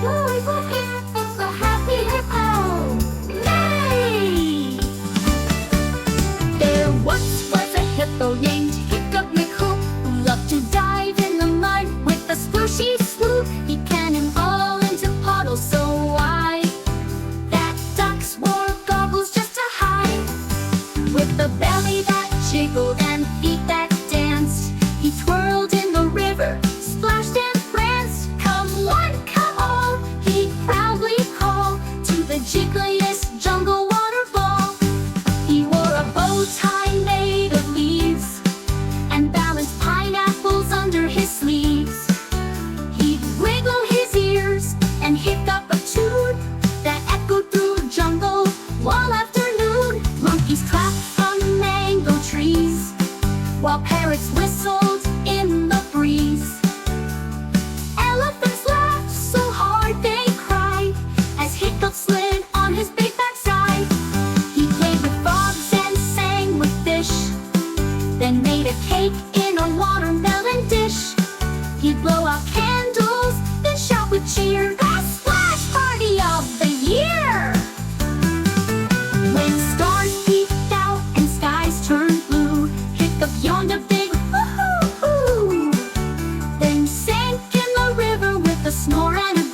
Joyful Hippo's a happy hippo. Yay! There once was a hippo named Hiccup McHoop who loved to dive in the mud with a splooshy swoop. He cannonball into puddles so wide that ducks wore goggles just to hide. With a belly that jiggled and feet that danced, he twirled in the river, splashed and pranced. Come one, come all, he'd proudly call to the jiggliest jungle waterfall. He wore a bow tie made of leaves and balanced pineapples under his sleeves. He'd wiggle his ears and hiccup a tune that echoed through the jungle all afternoon. Monkeys clapped from mango trees while parrots whistled in the breeze. Elephants laughed so hard they cried as Hiccup slid on his big backside. He played with frogs and sang with fish, then made a cake in a watermelon dish. He'd blow out candles, then shout with cheer, "The splash party of the year!" When stars peeked out and skies turned blue, Hiccup yawned a big hoo-hoo-hoo, then sank in the river with a snore and a